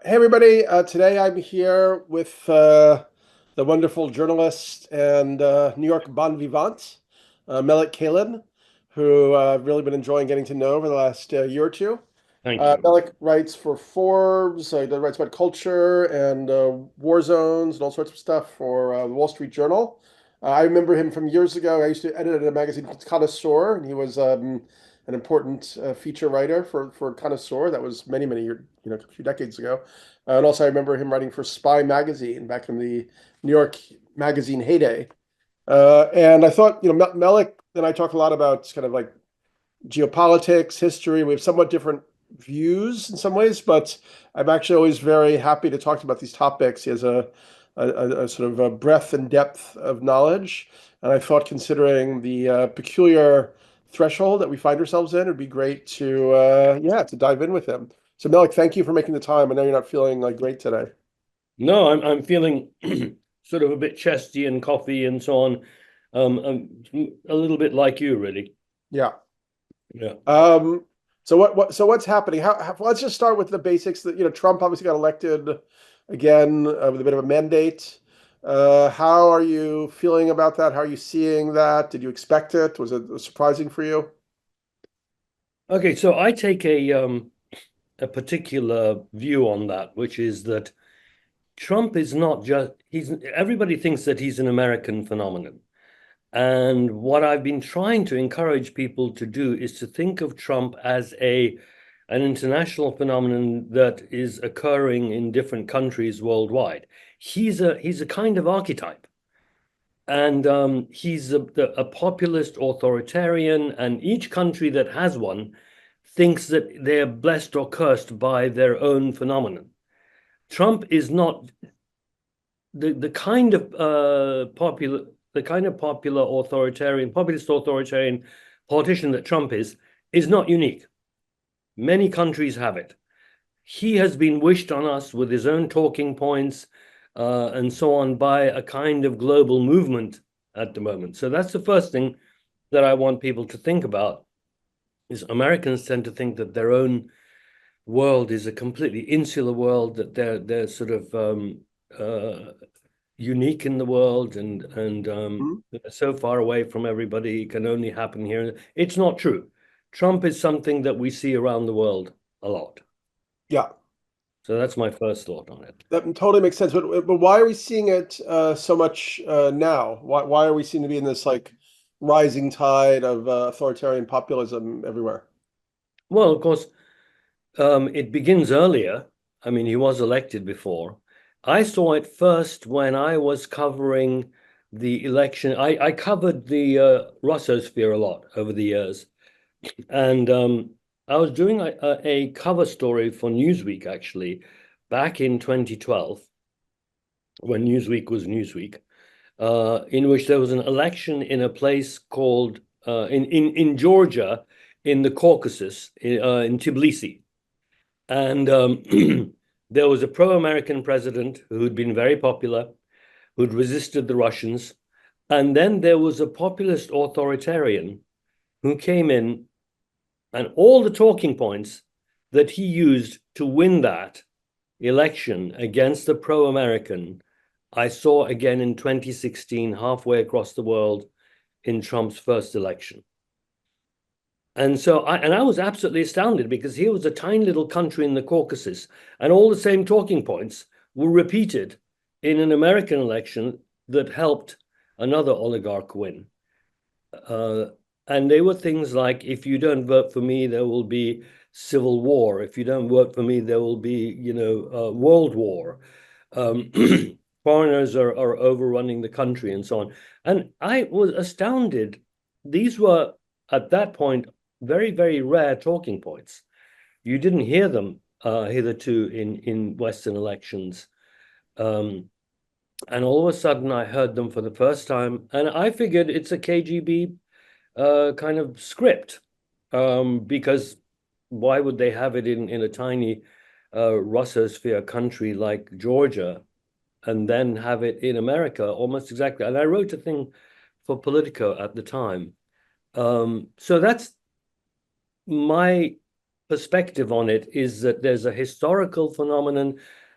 Hey everybody, today I'm here with the wonderful journalist and New York bon vivant, Melik Kaylan, who I've really been enjoying getting to know over the last year or two. Thank you. Melik writes for Forbes, he writes about culture and war zones and all sorts of stuff for the Wall Street Journal. I remember him from years ago. I used to edit at a magazine called Connoisseur, and he was an important feature writer for Connoisseur. That was many years, a few decades ago. And also, I remember him writing for Spy magazine back in the New York magazine heyday. And I thought, Melik and I talk a lot about kind of like geopolitics, history. We have somewhat different views in some ways, but I'm actually always very happy to talk about these topics. He has a sort of a breadth and depth of knowledge. And I thought, considering the peculiar threshold that we find ourselves in, it'd be great to, to dive in with him. So, Melik, thank you for making the time. I know you're not feeling like great today. No, I'm feeling sort of a bit chesty and coffee and so on. I'm a little bit like you, really. Yeah. Yeah. So what's happening? Let's just start with the basics. That Trump obviously got elected again with a bit of a mandate. How are you feeling about that? How are you seeing that? Did you expect it? Was it surprising for you? Okay, so I take a particular view on that, which is that Trump is not just he's everybody thinks that he's an American phenomenon. And what I've been trying to encourage people to do is to think of Trump as an international phenomenon that is occurring in different countries worldwide. He's a kind of archetype, and he's a populist authoritarian, and each country that has one thinks that they're blessed or cursed by their own phenomenon. Trump is not the kind of popular authoritarian, populist authoritarian politician that Trump is not unique. Many countries have it. He has been wished on us with his own talking points and so on by a kind of global movement at the moment. So that's the first thing that I want people to think about is Americans tend to think that their own world is a completely insular world, that they're sort of unique in the world and Hmm? so far away from everybody. It can only happen here. It's not true. Trump is something that we see around the world a lot. Yeah, So that's my first thought on it. that totally makes sense. But why are we seeing it so much now? Why are we seem to be in this like rising tide of authoritarian populism everywhere? Well, of course, it begins earlier. I mean, he was elected before. I saw it first when I was covering the election. I covered the Russosphere a lot over the years. And I was doing a cover story for Newsweek, actually, back in 2012, when Newsweek was Newsweek, in which there was an election in a place called, in Georgia, in the Caucasus, in Tbilisi. And there was a pro-American president who'd been very popular, who'd resisted the Russians. And then there was a populist authoritarian who came in, and all the talking points that he used to win that election against the pro-American, I saw again in 2016, halfway across the world in Trump's first election. And so I was absolutely astounded because here was a tiny little country in the Caucasus, and all the same talking points were repeated in an American election that helped another oligarch win. Uh, and they were things like, if you don't vote for me, there will be civil war. If you don't vote for me, there will be, world war. Um, foreigners are overrunning the country and so on. And I was astounded. These were, at that point, very, very rare talking points. You didn't hear them hitherto in Western elections. Um, and all of a sudden, I heard them for the first time. And I figured it's a KGB kind of script, because why would they have it in a tiny Russosphere country like Georgia and then have it in America almost exactly? And I wrote a thing for Politico at the time. So that's my perspective on it is that there's a historical phenomenon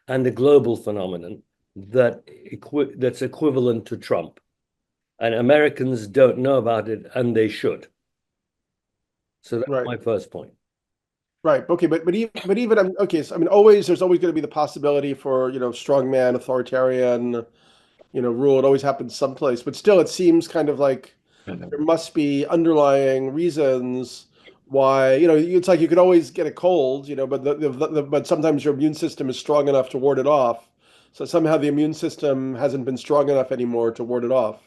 and a global phenomenon that's equivalent to Trump. And Americans don't know about it, and they should. So that's Right. my first point. Right. Okay. But even okay. So I mean, always there's always going to be the possibility for strongman, authoritarian, rule. It always happens someplace. But still, it seems kind of like there must be underlying reasons why it's like you could always get a cold, but but sometimes your immune system is strong enough to ward it off. So somehow the immune system hasn't been strong enough anymore to ward it off.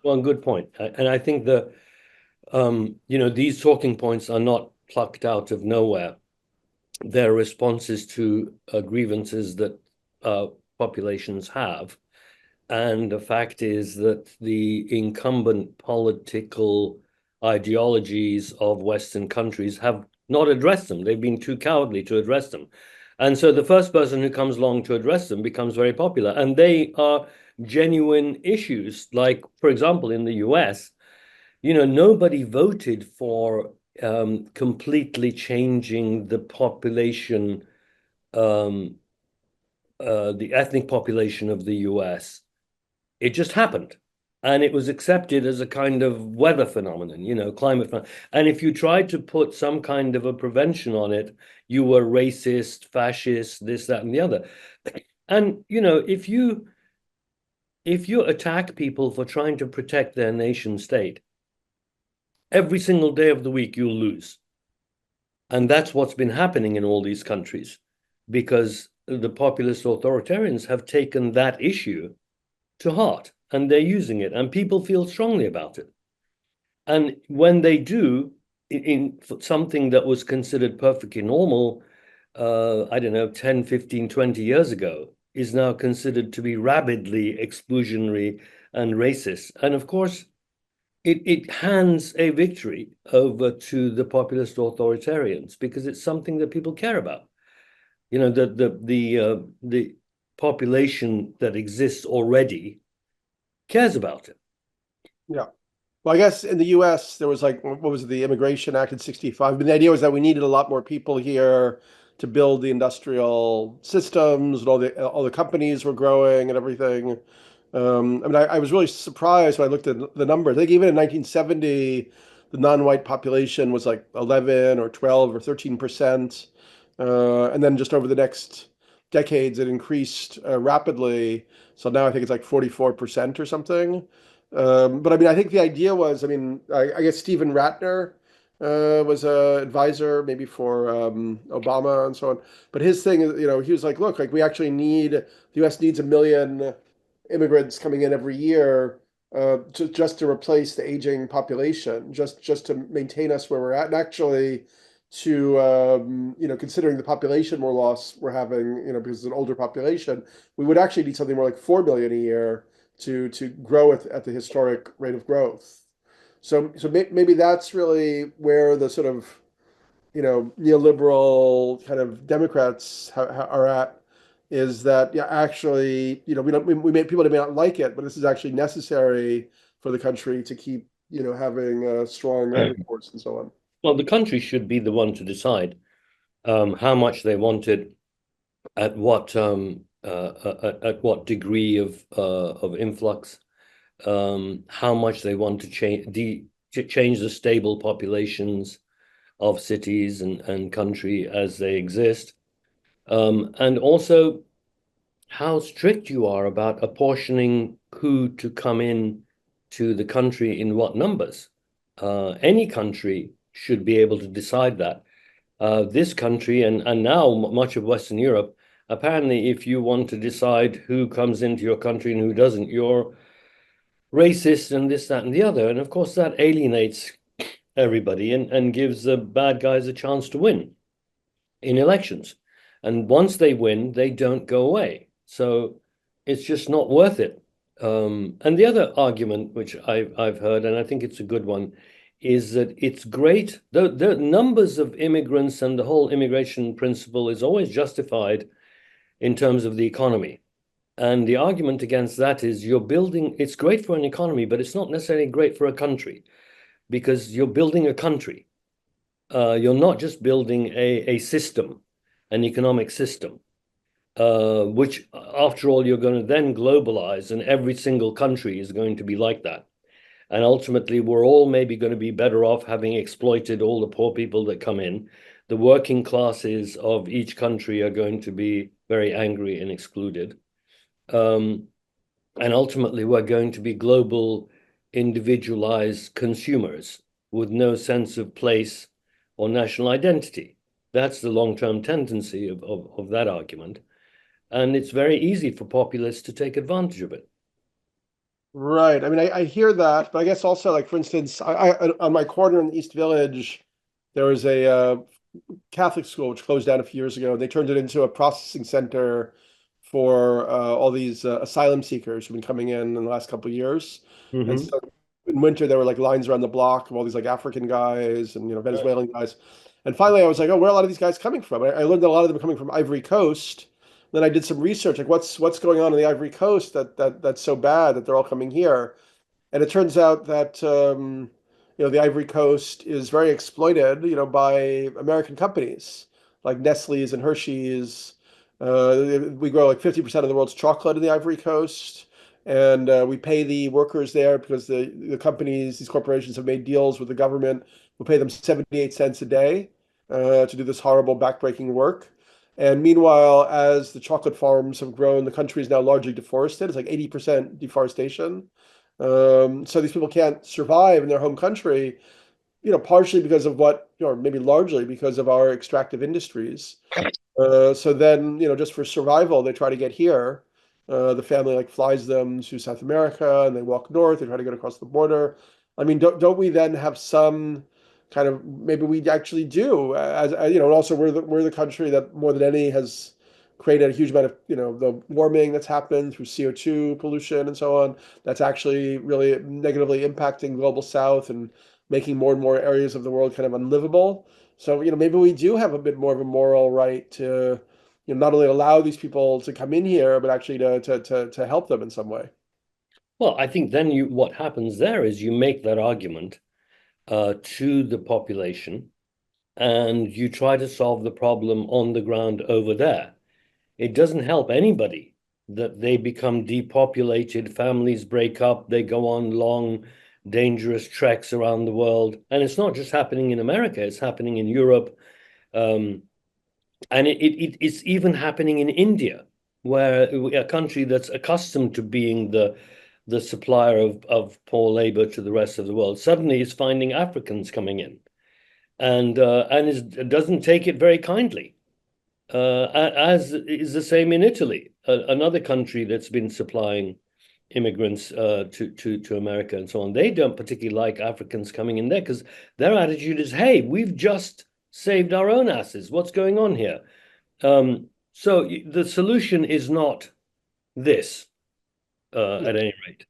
Well, good point. And I think these talking points are not plucked out of nowhere. They're responses to grievances that populations have. And the fact is that the incumbent political ideologies of Western countries have not addressed them. They've been too cowardly to address them. And so the first person who comes along to address them becomes very popular. And they are genuine issues. Like, for example, in the US, nobody voted for completely changing the population, the ethnic population of the US. It just happened. And it was accepted as a kind of weather phenomenon, climate phenomenon. And if you tried to put some kind of a prevention on it, you were racist, fascist, this, that, and the other. And, if you attack people for trying to protect their nation state, every single day of the week you'll lose. And that's what's been happening in all these countries, because the populist authoritarians have taken that issue to heart, and they're using it, and people feel strongly about it. And when they do, in something that was considered perfectly normal, I don't know, 10, 15, 20 years ago, is now considered to be rabidly exclusionary and racist. And of course, it hands a victory over to the populist authoritarians because it's something that people care about. The population that exists already cares about it. Yeah. Well, I guess in the US, there was like, what was it, the Immigration Act in 65? But the idea was that we needed a lot more people here to build the industrial systems, and all the companies were growing and everything. I mean, I was really surprised when I looked at the numbers. I think even in 1970, the non-white population was like 11 or 12 or 13%. And then just over the next decades, it increased rapidly. So now I think it's like 44% or something. But I mean, I think the idea was, I mean, I guess Stephen Ratner was a advisor maybe for Obama and so on. But his thing is, he was like, look, like we actually the U.S. needs 1 million immigrants coming in every year just to replace the aging population, just to maintain us where we're at, and actually to considering the population more loss we're having, because it's an older population, we would actually need something more like 4 million a year to grow at the historic rate of growth. So maybe that's really where the sort of neoliberal kind of Democrats are at, is that yeah, actually, we may people may not like it, but this is actually necessary for the country to keep having a strong labor force and so on. Well, the country should be the one to decide how much they want it, at what degree of influx, how much they want to change the stable populations of cities and country as they exist, and also how strict you are about apportioning who to come in to the country in what numbers. Any country should be able to decide that. This country and now much of Western Europe, apparently, if you want to decide who comes into your country and who doesn't, you're racist and this, that, and the other. And of course, that alienates everybody and gives the bad guys a chance to win in elections. And once they win, they don't go away. So it's just not worth it. And the other argument, which I've heard, and I think it's a good one, is that it's great. The numbers of immigrants and the whole immigration principle is always justified in terms of the economy. And the argument against that is it's great for an economy, but it's not necessarily great for a country because you're building a country. you're not just building a system, an economic system, which after all, you're going to then globalize, and every single country is going to be like that. And ultimately, we're all maybe going to be better off having exploited all the poor people that come in. The working classes of each country are going to be very angry and excluded. Um, and ultimately, we're going to be global, individualized consumers with no sense of place or national identity. That's the long-term tendency of that argument. And it's very easy for populists to take advantage of it. Right. I mean, I hear that, but I guess also, like, for instance, on my corner in the East Village, there was a Catholic school which closed down a few years ago, and they turned it into a processing center for all these asylum seekers who've been coming in the last couple of years. And Mhm. so in winter, there were like lines around the block of all these like African guys and Right. Venezuelan guys. And finally, I was like, oh, where are a lot of these guys coming from? I learned that a lot of them are coming from Ivory Coast. Then I did some research, like what's going on in the Ivory Coast that's so bad that they're all coming here. And it turns out that the Ivory Coast is very exploited, by American companies like Nestle's and Hershey's. We grow like 50% of the world's chocolate in the Ivory Coast, and we pay the workers there because the companies, these corporations have made deals with the government. We pay them 78 cents a day to do this horrible backbreaking work. And meanwhile, as the chocolate farms have grown, the country is now largely deforested. It's like 80% deforestation. So these people can't survive in their home country, partially because of or maybe largely because of our extractive industries. So then, just for survival, they try to get here. The family like flies them to South America and they walk north. They try to get across the border. I mean, don't we then have some kind of maybe we actually do and also we're the country that more than any has created a huge amount of the warming that's happened through CO2 pollution and so on. That's actually really negatively impacting global South and making more and more areas of the world kind of unlivable. So, maybe we do have a bit more of a moral right to, not only allow these people to come in here, but actually to help them in some way. Well, I think then what happens there is you make that argument to the population and you try to solve the problem on the ground over there. It doesn't help anybody that they become depopulated, families break up, they go on long, dangerous treks around the world. And it's not just happening in America, it's happening in Europe. Um, and it's even happening in India, where a country that's accustomed to being the supplier of poor labor to the rest of the world suddenly is finding Africans coming in and doesn't take it very kindly. As is the same in Italy, another country that's been supplying immigrants to America and so on. They don't particularly like Africans coming in there because their attitude is, "Hey, we've just saved our own asses. What's going on here?" So the solution is not this, Yeah, at any rate.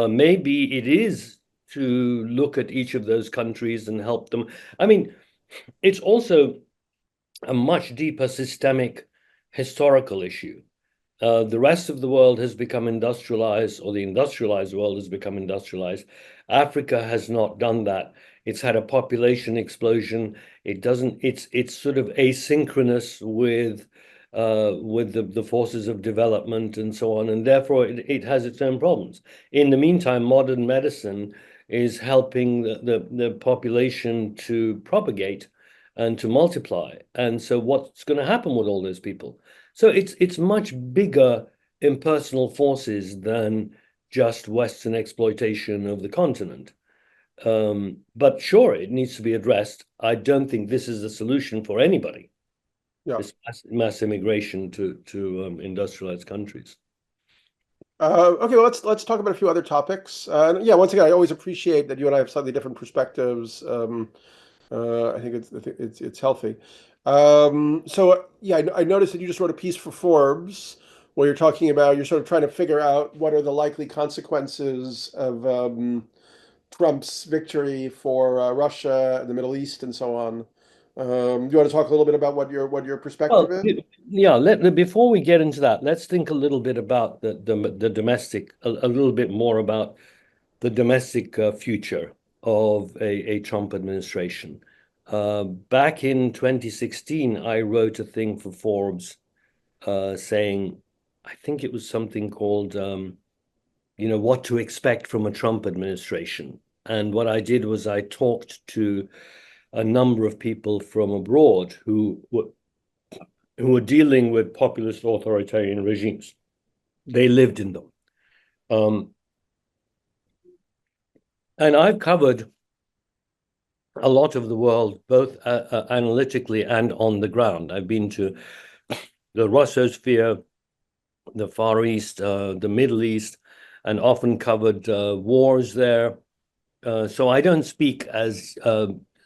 Maybe it is to look at each of those countries and help them. I mean, it's also a much deeper systemic historical issue. The rest of the world has become industrialized, or the industrialized world has become industrialized. Africa has not done that. It's had a population explosion. It doesn't. It's sort of asynchronous with the forces of development and so on, and therefore it has its own problems. In the meantime, modern medicine is helping the population to propagate and to multiply. And so, what's going to happen with all those people? So it's much bigger impersonal forces than just Western exploitation of the continent. But sure, it needs to be addressed. I don't think this is a solution for anybody. yeah. This mass immigration to industrialized countries. Okay, well, let's talk about a few other topics. Yeah, once again, I always appreciate that you and I have slightly different perspectives. I think it's healthy. So yeah, I noticed that you just wrote a piece for Forbes where you're sort of trying to figure out what are the likely consequences of Trump's victory for Russia and the Middle East and so on. Do you want to talk a little bit about what your perspective Well, is? yeah, before we get into that, let's think a little bit about the domestic, a little bit more about the domestic future of a Trump administration. Back in 2016, I wrote a thing for Forbes saying, I think it was something called, what to expect from a Trump administration. And what I did was I talked to a number of people from abroad who were dealing with populist authoritarian regimes. They lived in them. Um, and I've covered a lot of the world, both analytically and on the ground. I've been to the Russosphere, the Far East, the Middle East, and often covered wars there. So I don't speak as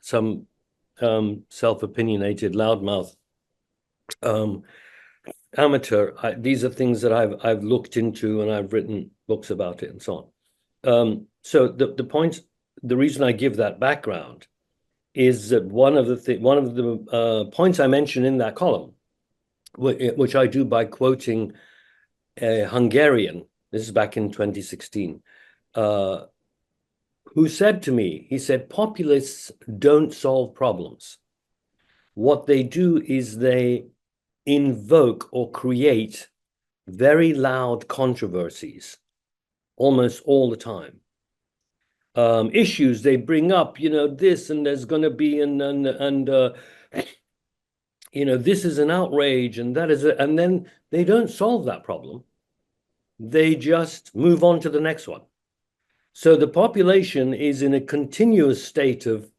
some self-opinionated loudmouth um, amateur. These are things that I've looked into and I've written books about it and so on. So the reason I give that background is that one of the points I mentioned in that column, which I do by quoting a Hungarian, this is back in 2016, who said to me, he said, populists don't solve problems. What they do is they invoke or create very loud controversies almost all the time. Issues they bring up, this and there's going to be this is an outrage and that is and then they don't solve that problem. They just move on to the next one. So the population is in a continuous state of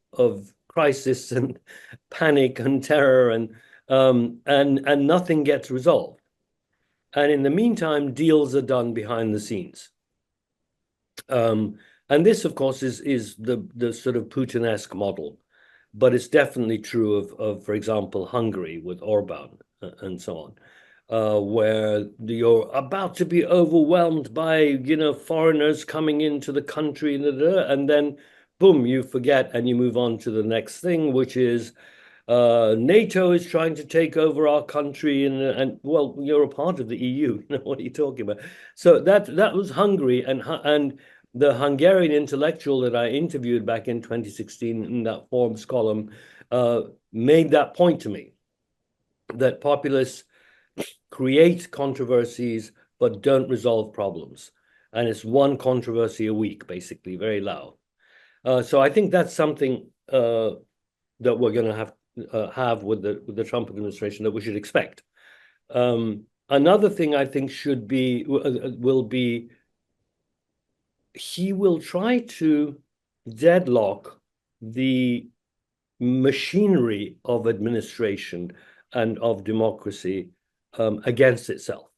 crisis and panic and terror and nothing gets resolved. And in the meantime, deals are done behind the scenes. And this, of course, is the sort of Putin-esque model, but it's definitely true of for example, Hungary with Orban and so on. Where you're about to be overwhelmed by, foreigners coming into the country, and then, boom, you forget and you move on to the next thing, which is NATO is trying to take over our country, and well, you're a part of the EU. What are you talking about? So that was Hungary, and the Hungarian intellectual that I interviewed back in 2016 in that Forbes column made that point to me, that populists create controversies but don't resolve problems. And it's one controversy a week, basically, very loud. So I think that's something that we're going to have with the Trump administration that we should expect. Another thing I think will be he will try to deadlock the machinery of administration and of democracy against itself.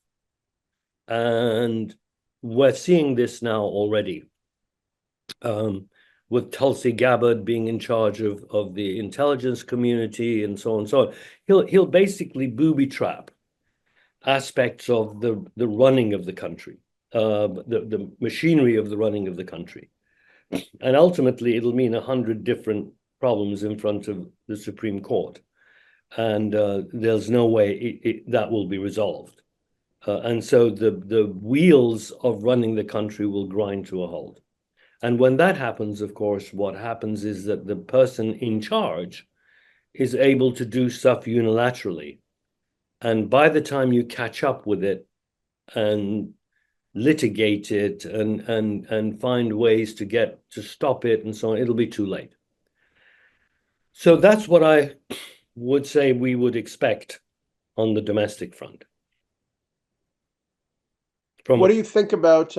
And we're seeing this now already, with Tulsi Gabbard being in charge of the intelligence community and so on and so on. He'll basically booby trap aspects of the running of the country, the machinery of the running of the country. And ultimately, it'll mean 100 different problems in front of the Supreme Court. And there's no way that will be resolved. And so the wheels of running the country will grind to a halt. And when that happens, of course, what happens is that the person in charge is able to do stuff unilaterally. And by the time you catch up with it and litigate it and find ways to stop it and so on, it'll be too late. So that's what I would say we would expect on the domestic front. What do you think about,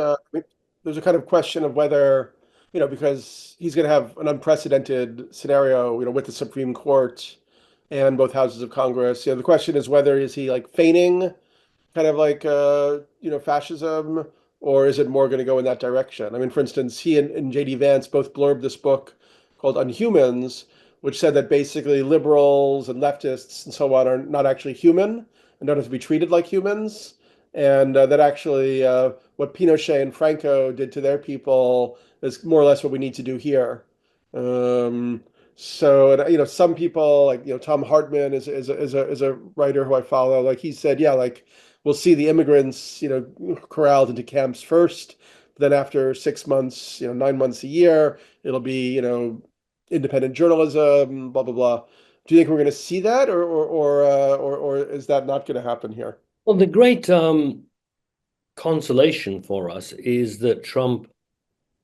there's a kind of question of whether, because he's going to have an unprecedented scenario, with the Supreme Court and both houses of Congress. The question is whether is he like feigning kind of like fascism, or is it more going to go in that direction? I mean, for instance, he and J.D. Vance both blurbed this book called Unhumans, which said that basically liberals and leftists and so on are not actually human and don't have to be treated like humans, and that actually what Pinochet and Franco did to their people is more or less what we need to do here. Um, so, some people like, Tom Hartman is a writer who I follow. Like he said, yeah, like we'll see the immigrants, corralled into camps first. Then after 6 months, 9 months, a year, it'll be, independent journalism, blah blah blah. Do you think we're going to see that, or is that not going to happen here? Well, the great consolation for us is that Trump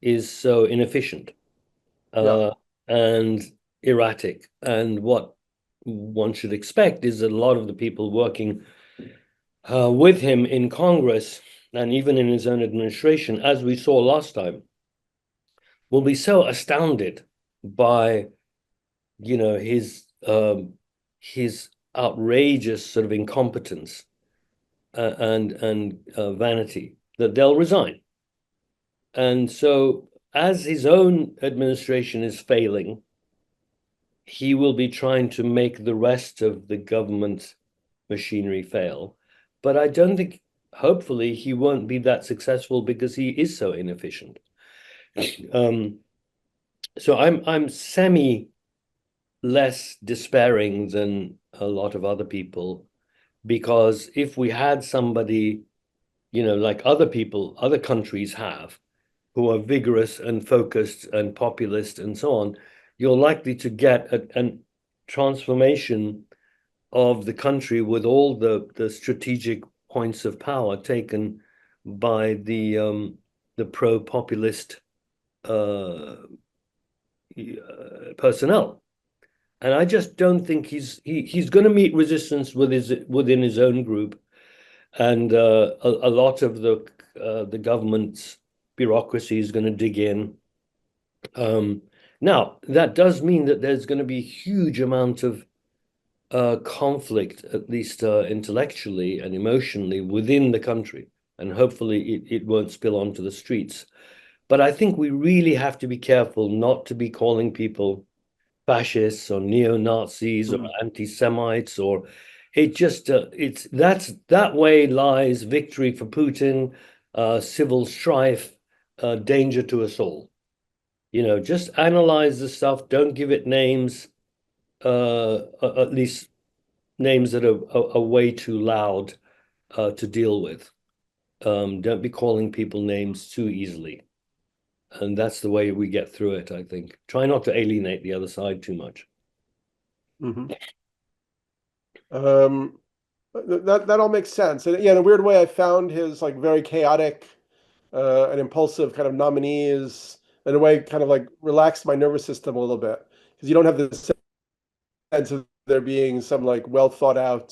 is so inefficient Yeah. uh, and erratic. And what one should expect is that a lot of the people working with him in Congress and even in his own administration, as we saw last time, will be so astounded by, his outrageous sort of incompetence and vanity that they'll resign. And so, as his own administration is failing, he will be trying to make the rest of the government machinery fail. But I don't think, hopefully, he won't be that successful because he is so inefficient. Um, so I'm semi less despairing than a lot of other people, because if we had somebody, like other people, other countries have, who are vigorous and focused and populist and so on, you're likely to get a transformation of the country with all the strategic points of power taken by the pro-populist uh, personnel. And I just don't think he's going to meet resistance within his own group, and a lot of the government's bureaucracy is going to dig in. Um, Now, that does mean that there's going to be a huge amount of conflict, at least intellectually and emotionally, within the country, and hopefully it won't spill onto the streets. But I think we really have to be careful not to be calling people fascists or neo-Nazis or Mm. anti-Semites, or it just that way lies victory for Putin, civil strife, danger to us all. Just analyze the stuff, don't give it names, at least names that are way too loud to deal with. Don't be calling people names too easily. And that's the way we get through it, I think. Try not to alienate the other side too much. Hmm. Um, that all makes sense. And yeah, in a weird way, I found his like very chaotic and impulsive kind of nominees in a way kind of like relaxed my nervous system a little bit because you don't have the sense of there being some like well thought out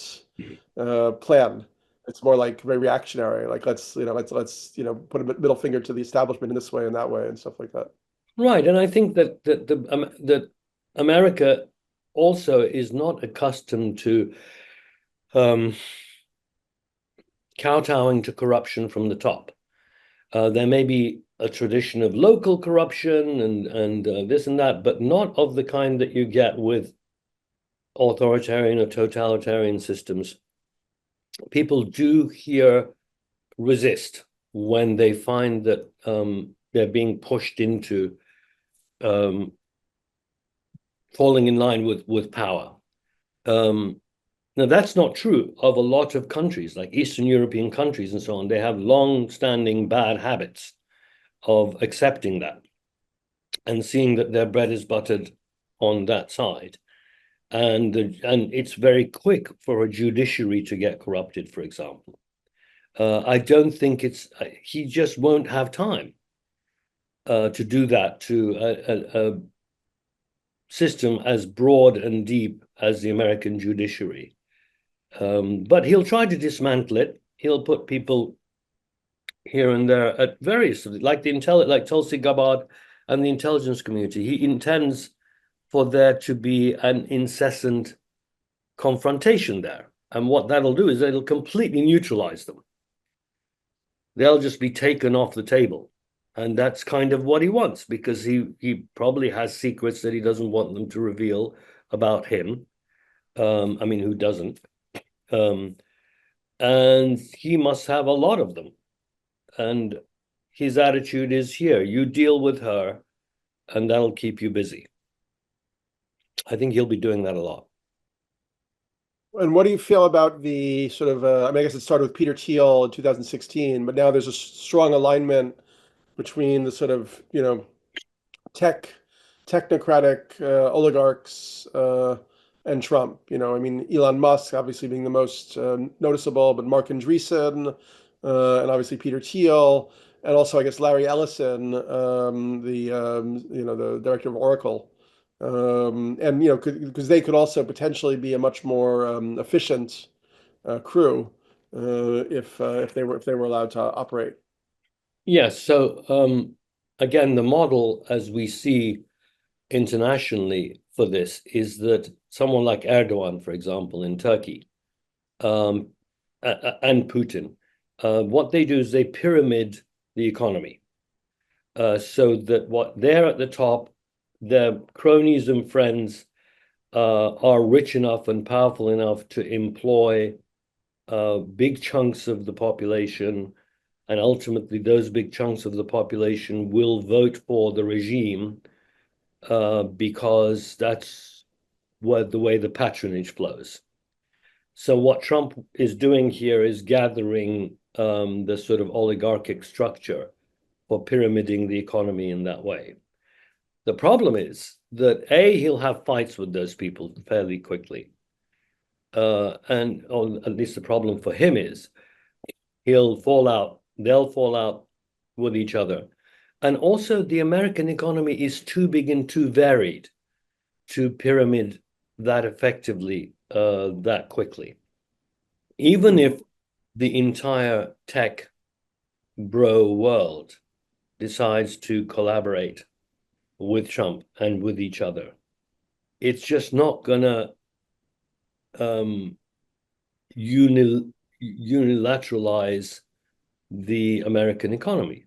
plan. It's more like very reactionary. Like let's put a middle finger to the establishment in this way and that way and stuff like that. Right, and I think that America also is not accustomed to um, kowtowing to corruption from the top. There may be a tradition of local corruption and this and that, but not of the kind that you get with authoritarian or totalitarian systems. People do here resist when they find that they're being pushed into um, falling in line with power. Um, Now, that's not true of a lot of countries, like Eastern European countries and so on. They have long-standing bad habits of accepting that and seeing that their bread is buttered on that side. And it's very quick for a judiciary to get corrupted, for example. I don't think he just won't have time to do that to a system as broad and deep as the American judiciary. But he'll try to dismantle it. He'll put people here and there at various, like Tulsi Gabbard and the intelligence community. He intends for there to be an incessant confrontation there. And what that'll do is it'll completely neutralize them. They'll just be taken off the table. And that's kind of what he wants, because he probably has secrets that he doesn't want them to reveal about him. I mean, who doesn't? Um, and he must have a lot of them. And his attitude is, here, you deal with her, and that'll keep you busy. I think he'll be doing that a lot. And what do you feel about the sort of, I mean, I guess it started with Peter Thiel in 2016, but now there's a strong alignment between the sort of, tech technocratic oligarchs and Trump. I mean, Elon Musk obviously being the most noticeable, but Mark Andreessen and obviously Peter Thiel, and also I guess Larry Ellison, the director of Oracle. And because they could also potentially be a much more efficient crew if they were allowed to operate. Yes. So again, the model as we see internationally for this is that someone like Erdogan, for example, in Turkey, um, and Putin, what they do is they pyramid the economy, so that what they're at the top, their cronies and friends are rich enough and powerful enough to employ big chunks of the population, and ultimately those big chunks of the population will vote for the regime because that's the way the patronage flows. So what Trump is doing here is gathering the sort of oligarchic structure for pyramiding the economy in that way. The problem is that A, he'll have fights with those people fairly quickly. Or at least the problem for him is they'll fall out with each other. And also the American economy is too big and too varied to pyramid that effectively that quickly. Even if the entire tech bro world decides to collaborate with Trump and with each other, it's just not gonna um, unilateralize the American economy.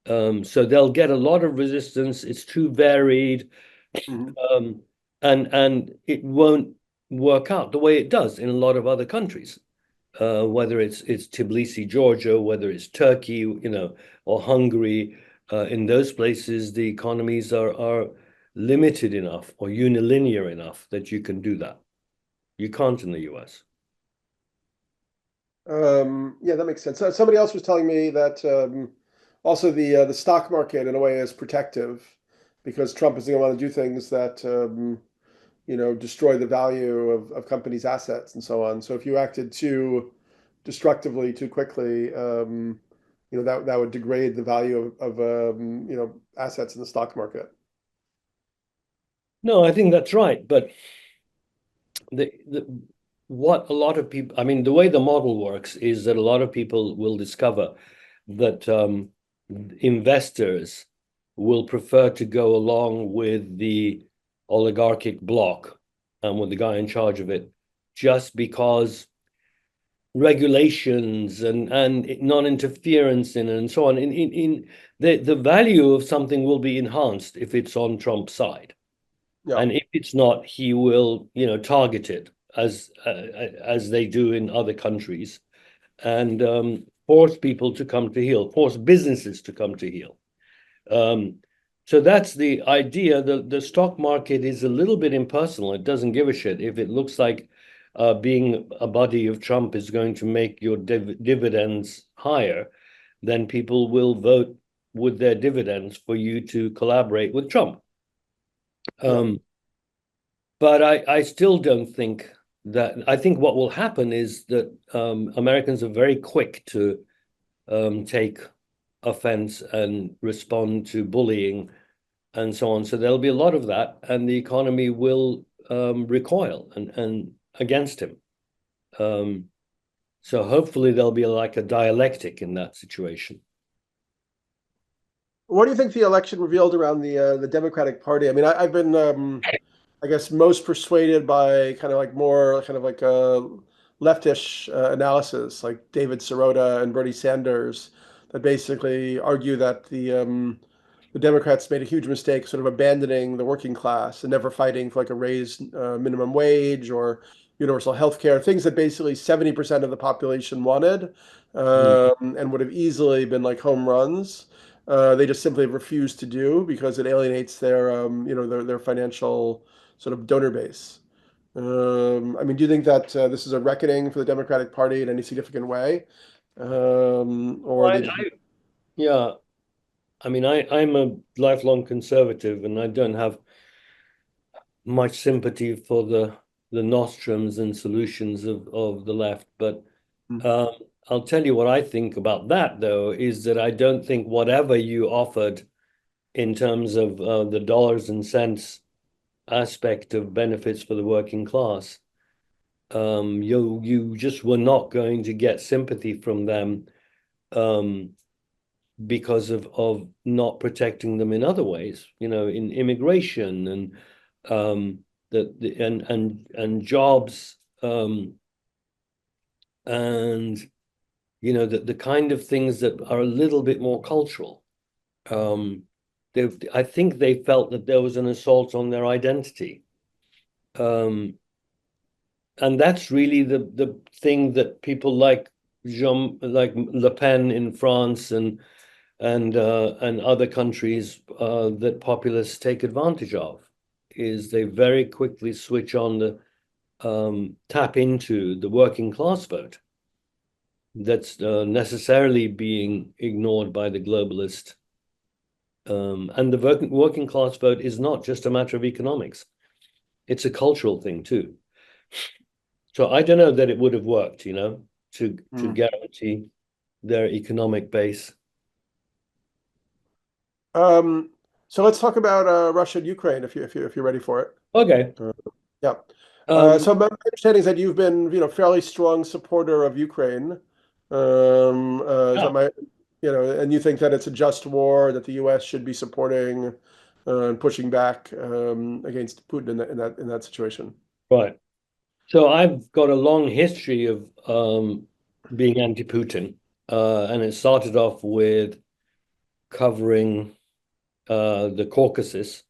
So they'll get a lot of resistance. It's too varied, Mhm. um, and it won't work out the way it does in a lot of other countries. Whether it's Tbilisi, Georgia, whether it's Turkey, or Hungary, in those places the economies are limited enough or unilinear enough that you can do that. You can't in the US. Yeah, that makes sense. Somebody else was telling me that also the stock market in a way is protective because Trump is going to want to do things that destroy the value of companies' assets and so on. So if you acted too destructively too quickly, that would degrade the value of assets in the stock market. No, I think that's right. But the what a lot of people, I mean, the way the model works is that a lot of people will discover that investors will prefer to go along with the oligarchic bloc and with the guy in charge of it, just because regulations and non-interference and so on. In the value of something will be enhanced if it's on Trump's side. Yeah. And if it's not, he will, target it as they do in other countries, and force people to come to heel, force businesses to come to heel. Um, so that's the idea. The stock market is a little bit impersonal. It doesn't give a shit if it looks like being a buddy of Trump is going to make your dividends higher. Then people will vote with their dividends for you to collaborate with Trump. Yeah. Um, But I still don't think that. I think what will happen is that Americans are very quick to take offense and respond to bullying and so on. So there'll be a lot of that, and the economy will recoil and against him. Um, so hopefully there'll be like a dialectic in that situation. What do you think the election revealed around the Democratic Party? I mean, I've been I guess most persuaded by kind of like more kind of like a leftish analysis, like David Sirota and Bernie Sanders, that basically argue that the Democrats made a huge mistake, sort of abandoning the working class and never fighting for like a raised minimum wage or universal health care, things that basically 70% of the population wanted, Mm. and would have easily been like home runs. They just simply refuse to do because it alienates their financial sort of donor base. I mean, do you think that this is a reckoning for the Democratic Party in any significant way, or are Well, they just? yeah. I mean, I'm a lifelong conservative, and I don't have much sympathy for the nostrums and solutions of the left. But Mm. um, I'll tell you what I think about that, though, is that I don't think whatever you offered in terms of the dollars and cents aspect of benefits for the working class, you just were not going to get sympathy from them um, because of not protecting them in other ways, in immigration and and jobs, and the kind of things that are a little bit more cultural. Um, I think they felt that there was an assault on their identity. Um, and that's really the thing that people like Le Pen in France and other countries that populists take advantage of, is they very quickly switch on the tap into the working class vote that's necessarily being ignored by the globalist. And the working class vote is not just a matter of economics; it's a cultural thing too. So I don't know that it would have worked, to Mm. guarantee their economic base. Um, so let's talk about Russia and Ukraine if you're ready for it. Okay. Uh, yeah. Um, So my understanding is that you've been, fairly strong supporter of Ukraine. Is that yeah, my, and you think that it's a just war, that the U.S. should be supporting and pushing back against Putin in that situation. right. So I've got a long history of being anti-Putin, and it started off with covering the Caucasus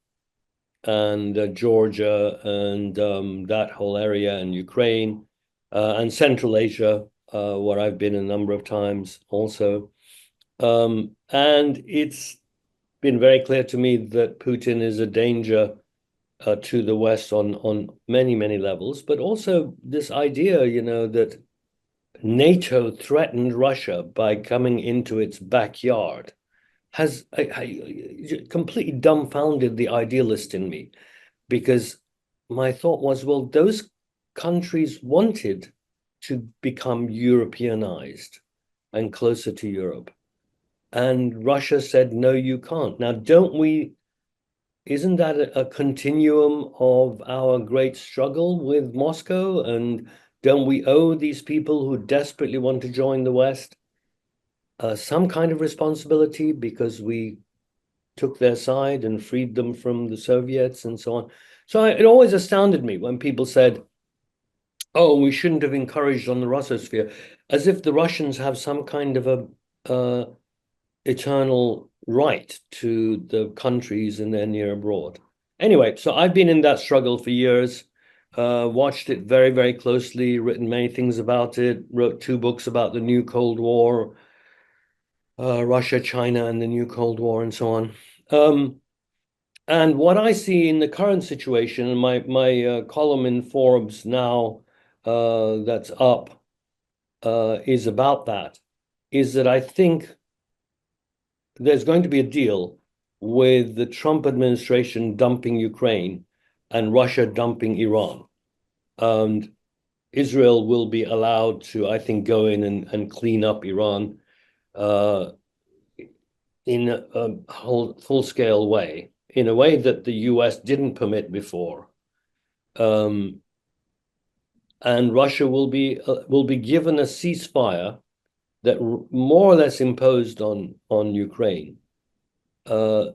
and Georgia and that whole area and Ukraine and Central Asia, where I've been a number of times also. And it's been very clear to me that Putin is a danger to the West on many, many levels, but also this idea, that NATO threatened Russia by coming into its backyard has completely dumbfounded the idealist in me, because my thought was, well, those countries wanted to become Europeanized and closer to Europe. And Russia said, no, you can't. Now, isn't that a continuum of our great struggle with Moscow? And don't we owe these people who desperately want to join the West some kind of responsibility, because we took their side and freed them from the Soviets and so on? So it always astounded me when people said, oh, we shouldn't have encouraged on the Russosphere, as if the Russians have some kind of a eternal right to the countries in their near abroad. Anyway, so I've been in that struggle for years, watched it very, very closely, written many things about it, wrote 2 books about the new Cold War, Russia, China, and the new Cold War, and so on. And what I see in the current situation, and my column in Forbes now that's up is about that, is that I think there's going to be a deal with the Trump administration dumping Ukraine and Russia dumping Iran. And Israel will be allowed to, I think, go in and clean up Iran uh, in a whole full-scale way, in a way that the US didn't permit before. Um, and Russia will be given a ceasefire that more or less imposed on Ukraine. Uh,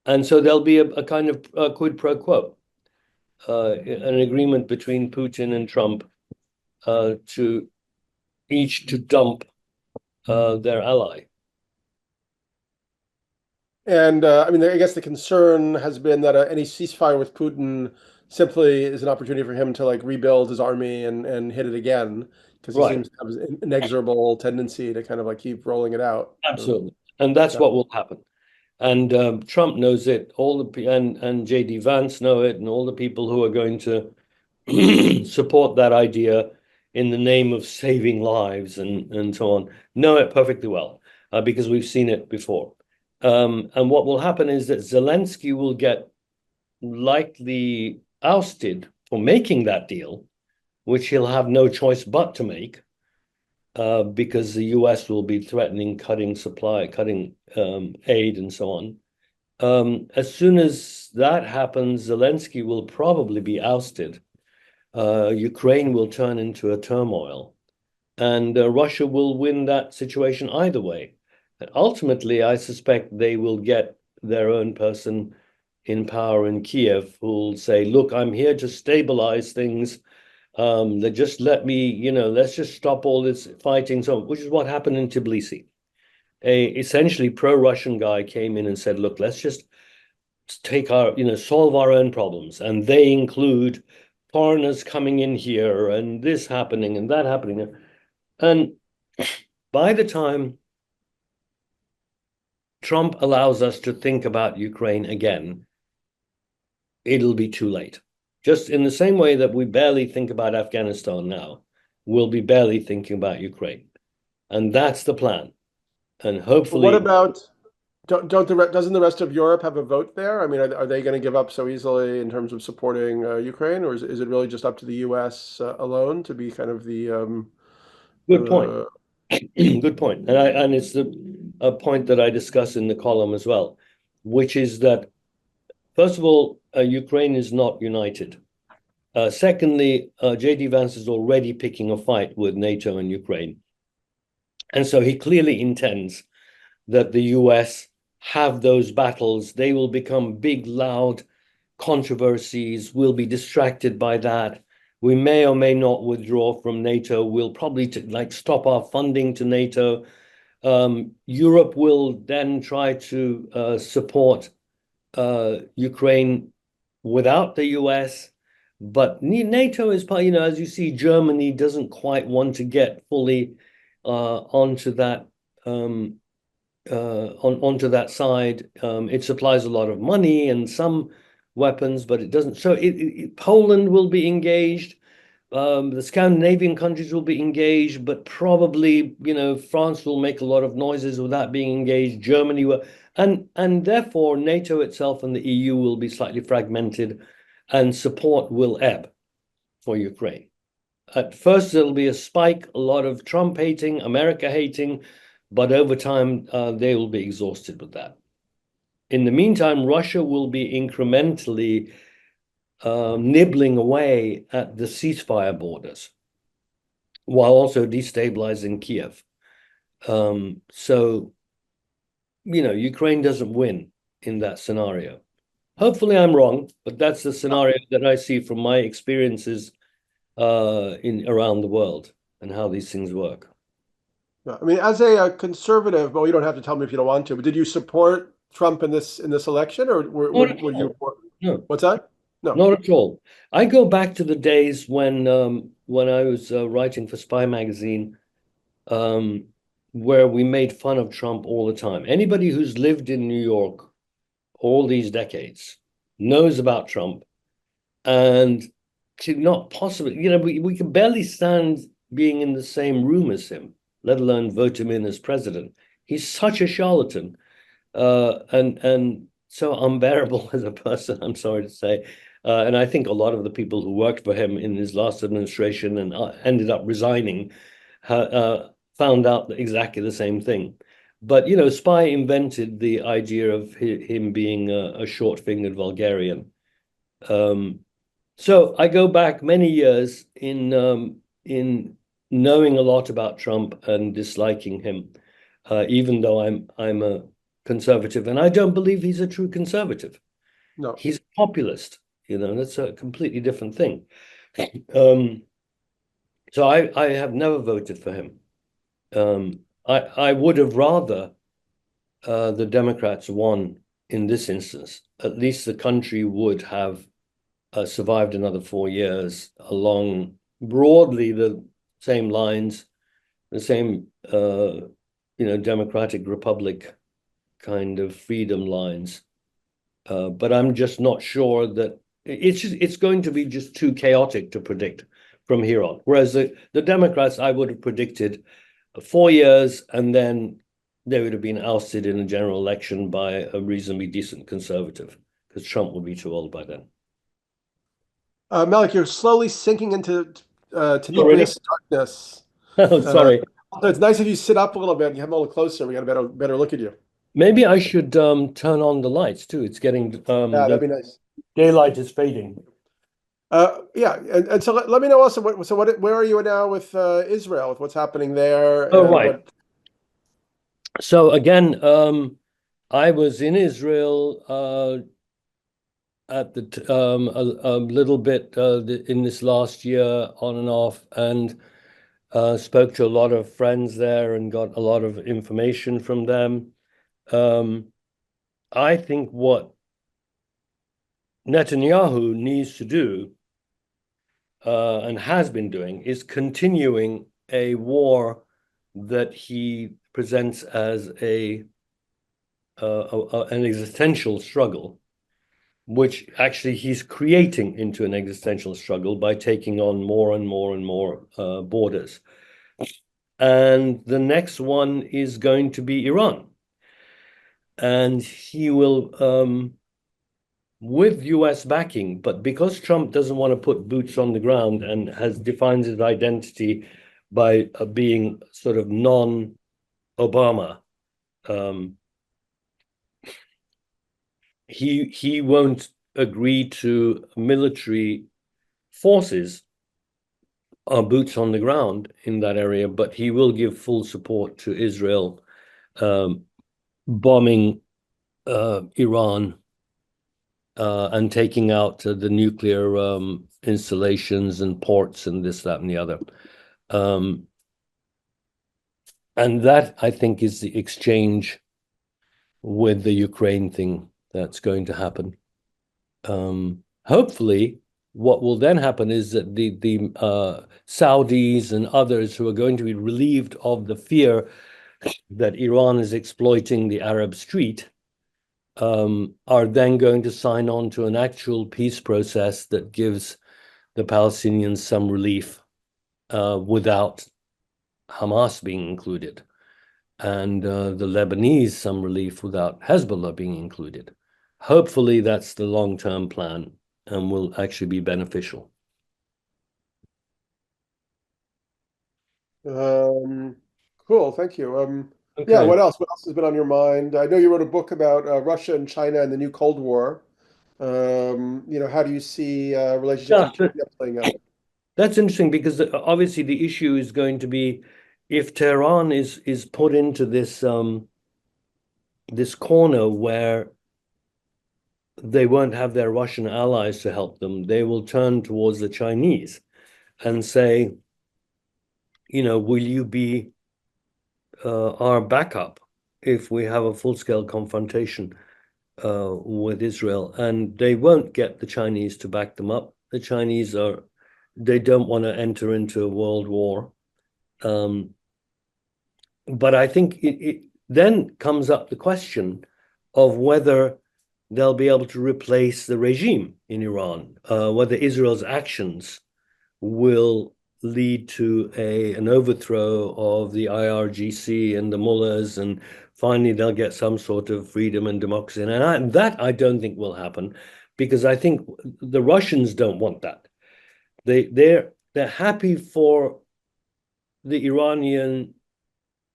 And so there'll be a kind of quid pro quo, an agreement between Putin and Trump to each to dump their ally. And I mean, I guess the concern has been that any ceasefire with Putin simply is an opportunity for him to like rebuild his army and hit it again, because he Right, seems to have an inexorable tendency to kind of like keep rolling it out. absolutely. And that's Yeah. what will happen. And Trump knows it, and JD Vance know it, and all the people who are going to support that idea in the name of saving lives and so on know it perfectly well, because we've seen it before. And what will happen is that Zelensky will get likely ousted for making that deal, which he'll have no choice but to make, because the US will be threatening cutting supply, cutting aid, and so on. As soon as that happens, Zelensky will probably be ousted. Ukraine will turn into a turmoil, and Russia will win that situation either way. And ultimately, I suspect they will get their own person in power in Kiev who'll say, look, I'm here to stabilize things. They just let me, let's just stop all this fighting. So, which is what happened in Tbilisi. A essentially pro-Russian guy came in and said, look, let's just take our, solve our own problems. And they include foreigners coming in here and this happening and that happening. And by the time Trump allows us to think about Ukraine again, it'll be too late. Just in the same way that we barely think about Afghanistan now, we'll be barely thinking about Ukraine. And that's the plan. And But what hopefully, about doesn't the rest of Europe have a vote there? I mean, are they going to give up so easily in terms of supporting Ukraine, or is it really just up to the U.S. Alone to be kind of the good point. uh, Good point. And it's a point that I discuss in the column as well, which is that, first of all, Ukraine is not united. Secondly, J.D. Vance is already picking a fight with NATO and Ukraine. And so he clearly intends that the US have those battles. They will become big, loud controversies. We'll be distracted by that. We may or may not withdraw from NATO. We'll probably stop our funding to NATO. Europe will then try to support Ukraine without the US. But NATO is part, as you see, Germany doesn't quite want to get fully onto that onto that side. It supplies a lot of money and some weapons, but it doesn't. So Poland will be engaged. The Scandinavian countries will be engaged, but probably, France will make a lot of noises without being engaged. Germany will, and therefore NATO itself and the EU will be slightly fragmented, and support will ebb for Ukraine. At first, there'll be a spike, a lot of Trump hating, America hating, but over time, they will be exhausted with that. In the meantime, Russia will be incrementally nibbling away at the ceasefire borders while also destabilizing Kiev. So, Ukraine doesn't win in that scenario. Hopefully, I'm wrong, but that's the scenario that I see from my experiences in around the world and how these things work. I mean, as a conservative, well, you don't have to tell me if you don't want to, but did you support Trump in this election, or Not at would you? all. No, What's that? No. not at all. I go back to the days when I was writing for Spy magazine, um, where we made fun of Trump all the time. Anybody who's lived in New York all these decades knows about Trump, and could not possibly, we can barely stand being in the same room as him, let alone vote him in as president. He's such a charlatan, and so unbearable as a person, I'm sorry to say. And I think a lot of the people who worked for him in his last administration and ended up resigning found out exactly the same thing. But, Spy invented the idea of him being a short-fingered vulgarian. So I go back many years in knowing a lot about Trump and disliking him, even though I'm a conservative, and I don't believe he's a true conservative. No. He's a populist, that's a completely different thing. Um, so I have never voted for him. I would have rather the Democrats won in this instance. At least the country would have survived another 4 years along broadly the same lines, the same democratic republic kind of freedom lines. But I'm just not sure that it's going to be just too chaotic to predict from here on. Whereas the Democrats, I would have predicted 4 years and then they would have been ousted in a general election by a reasonably decent conservative, because Trump would be too old by then. Melik, you're slowly sinking into Oh, really? tenebrious darkness. Oh, Uh, sorry. it's nice if you sit up a little bit and you have a little closer. We got a better look at you. Maybe I should turn on the lights too. It's getting Yeah, the that'd be nice. daylight is fading. Yeah, and so let me know also where are you now with Israel, with what's happening there Oh, and right. what. So again, I was in Israel at a little bit in this last year on and off, and spoke to a lot of friends there and got a lot of information from them. I think what Netanyahu needs to do and has been doing is continuing a war that he presents as an existential struggle, which actually he's creating into an existential struggle by taking on more and more and more borders. And the next one is going to be Iran. And he will, with US backing, but because Trump doesn't want to put boots on the ground and has defined his identity by being sort of non-Obama, he won't agree to military forces boots on the ground in that area, but he will give full support to Israel bombing Iran and taking out the nuclear installations and ports and this, that, and the other. And that, I think, is the exchange with the Ukraine thing that's going to happen. Hopefully, what will then happen is that the Saudis and others who are going to be relieved of the fear that Iran is exploiting the Arab street are then going to sign on to an actual peace process that gives the Palestinians some relief without Hamas being included, and the Lebanese some relief without Hezbollah being included. Hopefully, that's the long-term plan and will actually be beneficial. Cool, thank you. Yeah, Okay. what else has been on your mind? I know you wrote a book about Russia and China and the new Cold War. How do you see relationships Yeah, in China playing out? that's interesting because obviously the issue is going to be if Tehran is put into this corner where they won't have their Russian allies to help them, they will turn towards the Chinese and say, will you be our backup if we have a full-scale confrontation with Israel? And they won't get the Chinese to back them up. The Chinese they don't want to enter into a world war. But I think it then comes up the question of whether they'll be able to replace the regime in Iran, whether Israel's actions will lead to an overthrow of the IRGC and the mullahs, and finally they'll get some sort of freedom and democracy. And that I don't think will happen, because I think the Russians don't want that. They're happy for the Iranian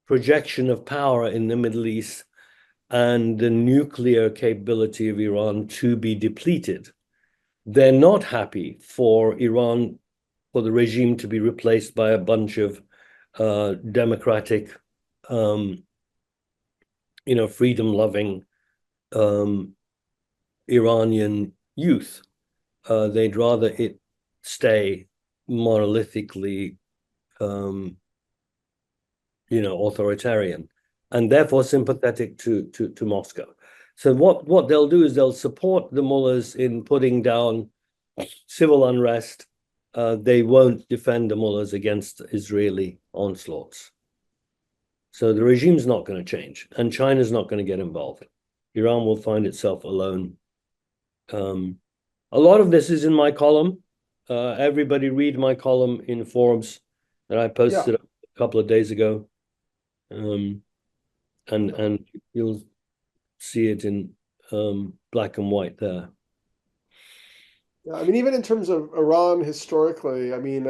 projection of power in the Middle East and the nuclear capability of Iran to be depleted. They're not happy for Iran, for the regime to be replaced by a bunch of democratic, freedom-loving Iranian youth. They'd rather it stay monolithically, authoritarian, and therefore sympathetic to Moscow. So what they'll do is they'll support the mullahs in putting down civil unrest. They won't defend the mullahs against Israeli onslaughts. So the regime's not going to change, and China's not going to get involved. Iran will find itself alone. A lot of this is in my column. Everybody read my column in Forbes that I Yeah. posted a couple of days ago. and you'll see it in black and white there. Yeah, I mean, even in terms of Iran historically, I mean,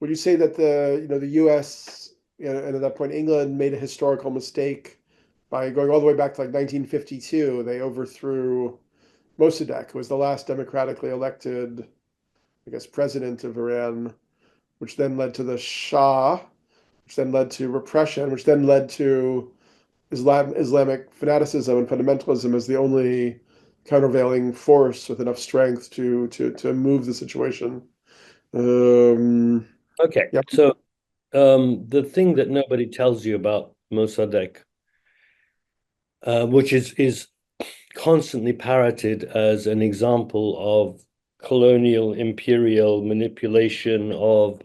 would you say that the U.S. And at that point England made a historical mistake by going all the way back to like 1952? They overthrew Mossadegh, who was the last democratically elected, I guess, president of Iran, which then led to the Shah, which then led to repression, which then led to Islamic fanaticism and fundamentalism as the only countervailing force with enough strength to move the situation. Um, Okay, yeah, so the thing that nobody tells you about Mossadegh, which is constantly parroted as an example of colonial imperial manipulation of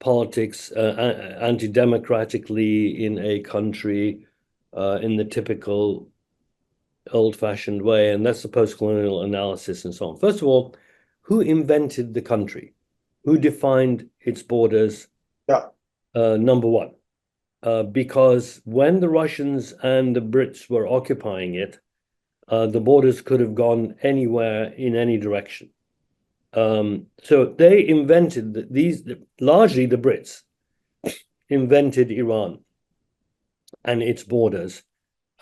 politics anti-democratically in a country in the typical old-fashioned way, and that's the post-colonial analysis and so on. First of all, who invented the country? Who defined its borders? yeah, Number one, because when the Russians and the Brits were occupying it, the borders could have gone anywhere in any direction. So they invented largely the Brits invented Iran and its borders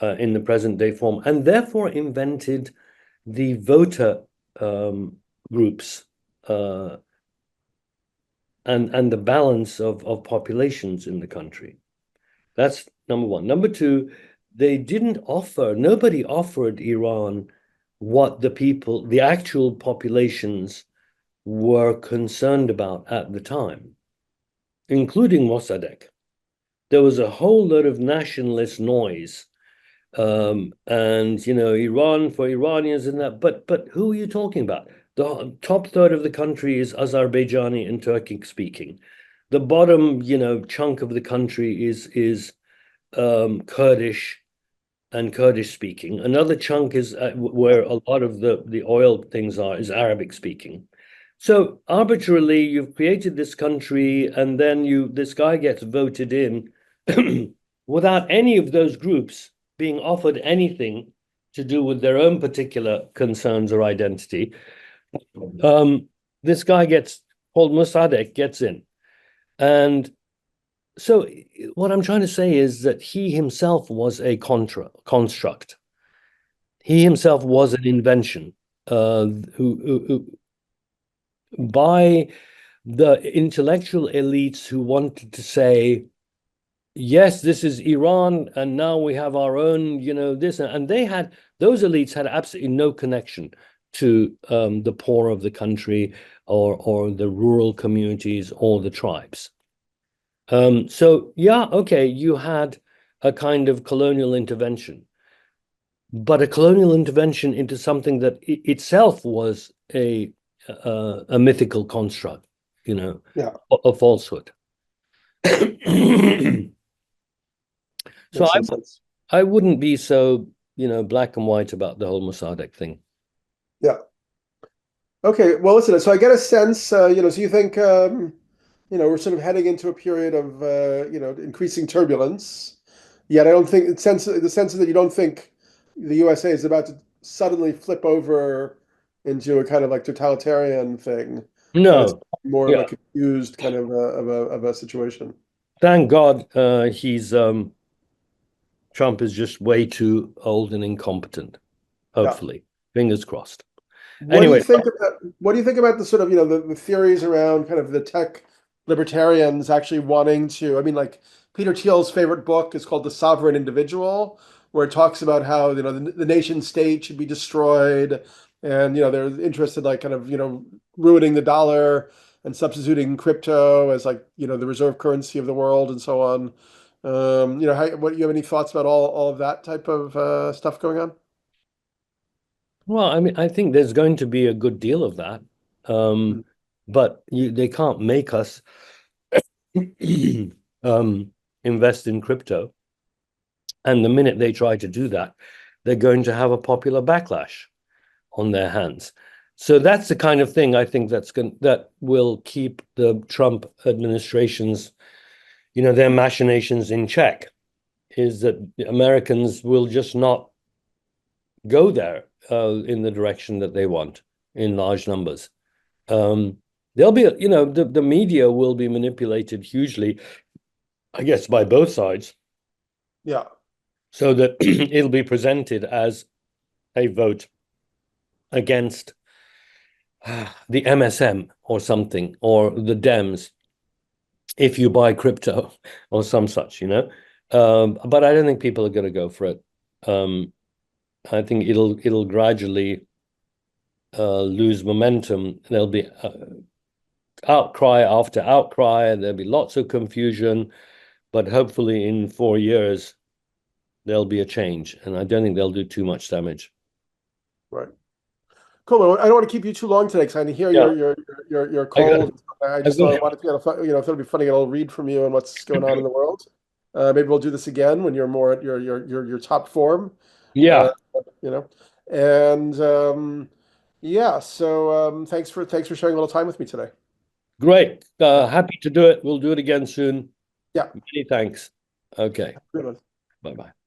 in the present day form, and therefore invented the voter groups and the balance of populations in the country. That's number one. Number two, nobody offered Iran what the actual populations were concerned about at the time, including Mossadegh. There was a whole lot of nationalist noise, and Iran for Iranians and that. But who are you talking about? The top third of the country is Azerbaijani and Turkic speaking. The bottom, chunk of the country is Kurdish and Kurdish speaking. Another chunk is where a lot of the oil things is Arabic speaking. So arbitrarily, you've created this country, and then this guy gets voted in without any of those groups being offered anything to do with their own particular concerns or identity. This guy called Mossadegh gets in. And so what I'm trying to say is that he himself was a construct. He himself was an invention who by the intellectual elites who wanted to say, yes, this is Iran, and now we have our own, this, and those elites had absolutely no connection to the poor of the country or the rural communities or the tribes. So yeah, okay, you had a kind of colonial intervention, but a colonial intervention into something that itself was a mythical construct, yeah, a falsehood. So makes sense. I wouldn't be so, black and white about the whole Mossadegh thing. Yeah. Okay. Well, listen. So I get a sense, so you think, we're sort of heading into a period of, increasing turbulence. Yet I don't think the sense that you don't think the USA is about to suddenly flip over into a kind of like totalitarian thing, that it's No, more of a yeah, confused kind of a situation. thank God Trump is just way too old and incompetent, Yeah. hopefully. Fingers crossed. What do you Anyway, think about the sort of, the theories around kind of the tech libertarians actually wanting to, I mean, like Peter Thiel's favorite book is called The Sovereign Individual, where it talks about how, the nation state should be destroyed, and, they're interested like kind of, ruining the dollar and substituting crypto as like, the reserve currency of the world and so on. What you have any thoughts about all of that type of stuff going on? well, I mean, I think there's going to be a good deal of that. Hmm. But they can't make us um, invest in crypto. And the minute they try to do that, they're going to have a popular backlash on their hands. So that's the kind of thing I think that will keep the Trump administration's, their machinations in check. is that the Americans will just not go there in the direction that they want in large numbers. There'll be, the media will be manipulated hugely, I guess, by both sides, Yeah. so that it'll be presented as a vote against the MSM or something, or the Dems, if you buy crypto or some such, But I don't think people are going to go for it. I think it'll gradually lose momentum. There'll be outcry after outcry, and there'll be lots of confusion. But hopefully, in 4 years, there'll be a change, and I don't think they'll do too much damage. Right. Cool. Well, I don't want to keep you too long today because I hear Yeah, your I got, cold. I I've just thought I got, wanted to get a, if it'll be funny, I'll read from you on what's going on in the world. Maybe we'll do this again when you're more at your top form. Uh, yeah, you know, and yeah. So thanks for sharing a little time with me today. great. Happy to do it. We'll do it again soon. Yeah. Many thanks. Okay. Good one. Bye bye.